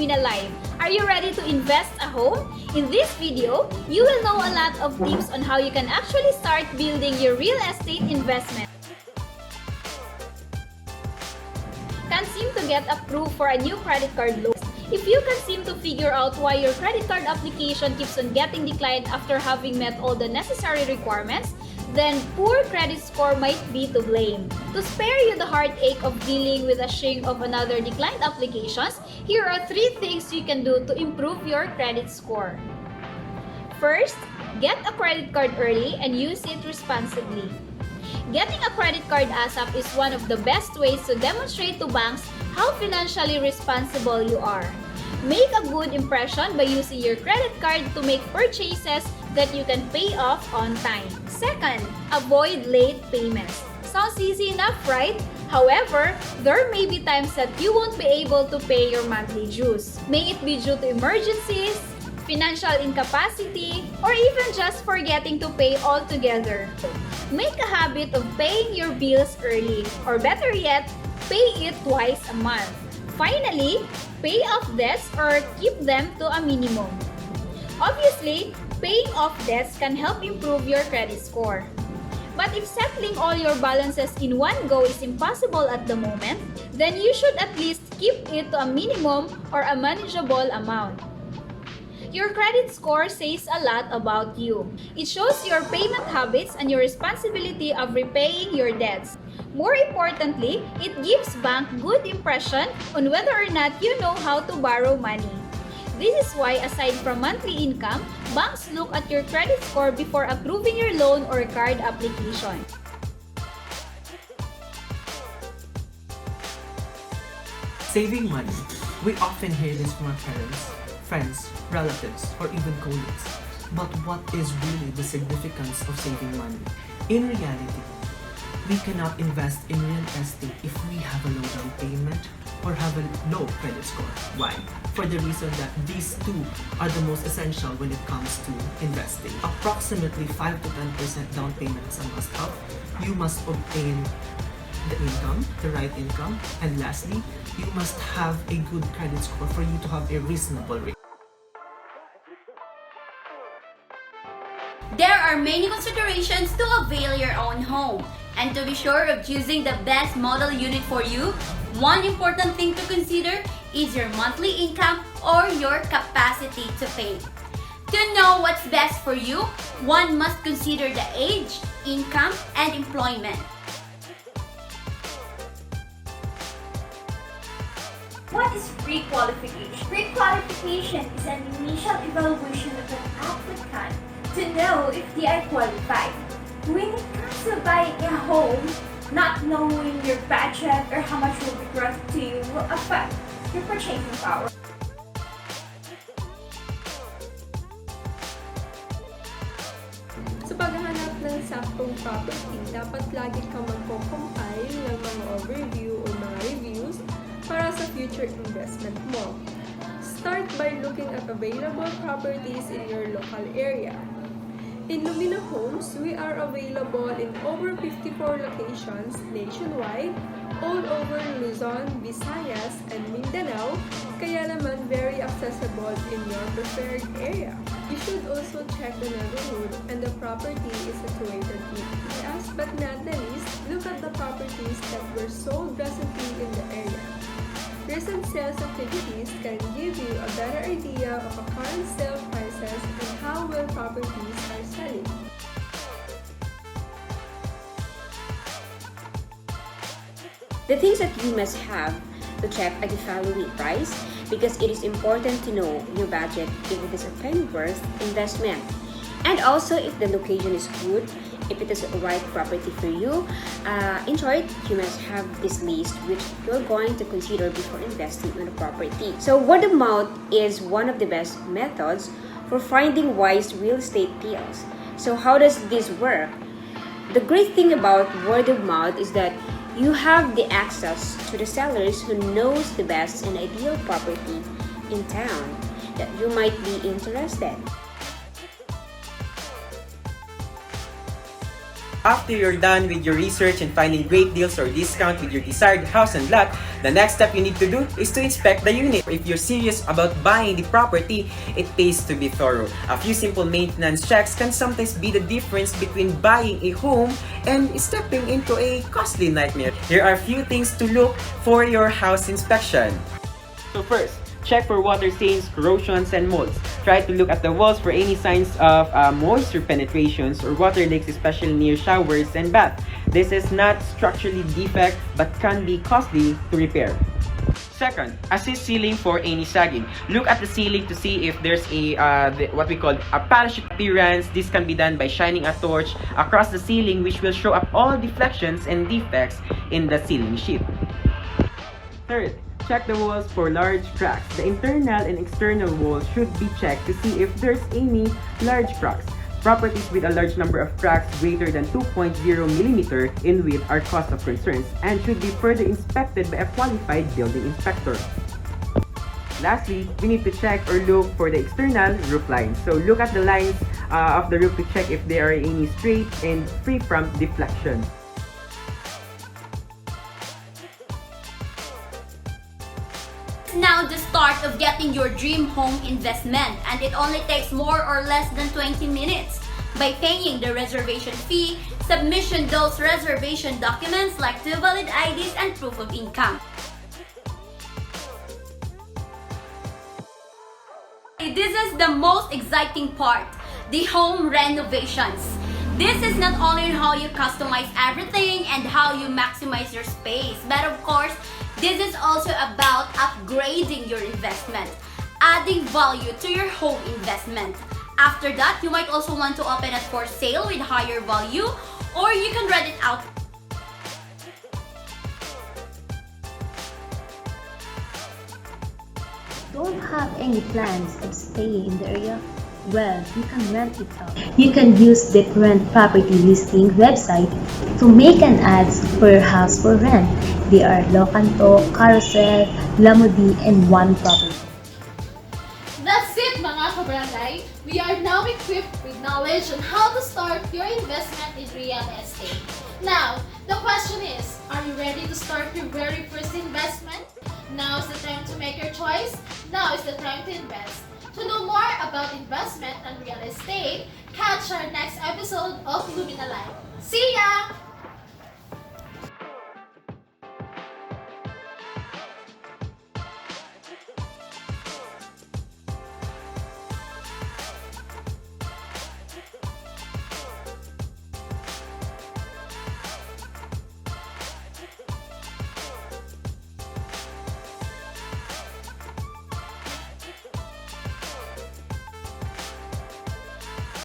Lumina L.I.V.E. Are you ready to invest a home? In this video, you will know a lot of tips on how you can actually start building your real estate investment. Can't seem to get approved for a new credit card loan. If you can seem to figure out why your credit card application keeps on getting declined after having met all the necessary requirements, then poor credit score might be to blame. To spare you the heartache of dealing with a string of another declined applications, here are 3 things you can do to improve your credit score. First, get a credit card early and use it responsibly. Getting a credit card ASAP is one of the best ways to demonstrate to banks how financially responsible you are. Make a good impression by using your credit card to make purchases that you can pay off on time. Second, avoid late payments. Sounds easy enough, right? However, there may be times that you won't be able to pay your monthly dues. May it be due to emergencies, financial incapacity, or even just forgetting to pay altogether. Make a habit of paying your bills early, or better yet, pay it twice a month. Finally, pay off debts or keep them to a minimum. Obviously, paying off debts can help improve your credit score. But if settling all your balances in one go is impossible at the moment, then you should at least keep it to a minimum or a manageable amount. Your credit score says a lot about you. It shows your payment habits and your responsibility of repaying your debts. More importantly, it gives bank good impression on whether or not you know how to borrow money. This is why, aside from monthly income, banks look at your credit score before approving your loan or card application. Saving money. We often hear this from our parents, friends, relatives, or even colleagues. But what is really the significance of saving money? In reality, we cannot invest in real estate if we have a low down payment or have a low credit score. Why? For the reason that these two are the most essential when it comes to investing. Approximately 5 to 10% down payment is a must-have. You must obtain the income, the right income, and lastly, you must have a good credit score for you to have a reasonable rate. There are many considerations to avail your own home. And to be sure of choosing the best model unit for you, one important thing to consider is your monthly income or your capacity to pay. To know what's best for you, one must consider the age, income, and employment. What is pre-qualification? Pre-qualification is an initial evaluation of an applicant to know if they are qualified. When it comes to buying a home, not knowing your budget or how much will be granted to you will affect your purchasing power. Sa paghahanap ng saktong property, dapat lagi kang magko-compile ng mga overview o mga reviews para sa future investment mo. Start by looking at available properties in your local area. In Lumina Homes, we are available in over 54 locations nationwide, all over Luzon, Visayas, and Mindanao, kaya naman very accessible in your preferred area. You should also check the neighborhood and the property is situated in. Last but not the least, look at the properties that were sold recently in the area. Recent sales activities can give you a better idea of a current sale prices and how well properties are selling. The things that you must have to check are the following: price, because it is important to know your budget if it is a penny worth investment, and also if the location is good, if it is the right property for you. In short, you must have this list which you're going to consider before investing on a property. So word of mouth is one of the best methods for finding wise real estate deals. So how does this work? The great thing about word of mouth is that you have the access to the sellers who knows the best and ideal property in town that you might be interested. After you're done with your research and finding great deals or discount with your desired house and lot, the next step you need to do is to inspect the unit. If you're serious about buying the property, it pays to be thorough. A few simple maintenance checks can sometimes be the difference between buying a home and stepping into a costly nightmare. Here are a few things to look for your house inspection. So first, check for water stains, corrosions, and molds. Try to look at the walls for any signs of moisture penetrations or water leaks, especially near showers and bath. This is not structurally defect but can be costly to repair. Second, assess ceiling for any sagging. Look at the ceiling to see if there's what we call a parachute appearance. This can be done by shining a torch across the ceiling, which will show up all deflections and defects in the ceiling sheet. Third, check the walls for large cracks. The internal and external walls should be checked to see if there's any large cracks. Properties with a large number of cracks greater than 2.0 mm in width are cause of concerns and should be further inspected by a qualified building inspector. Lastly, we need to check or look for the external roof lines. So look at the lines of the roof to check if there are any straight and free from deflection. Now the start of getting your dream home investment, and it only takes more or less than 20 minutes. By paying the reservation fee, submission those reservation documents like 2 valid IDs and proof of income. This is the most exciting part, the home renovations. This is not only how you customize everything and how you maximize your space, but of course, this is also about upgrading your investment, adding value to your home investment. After that, you might also want to open it for sale with higher value, or you can rent it out. Don't have any plans of staying in the area? Well, you can rent it out. You can use different property listing websites to make an ads for your house for rent. They are Locanto, Carousel, Lamudi, and One Property. That's it mga kabarangay! We are now equipped with knowledge on how to start your investment in real estate. Now, the question is, are you ready to start your very first investment? Now is the time to make your choice. Now is the time to invest. To know more about investment and real estate, catch our next episode of Lumina L.I.V.E. See ya!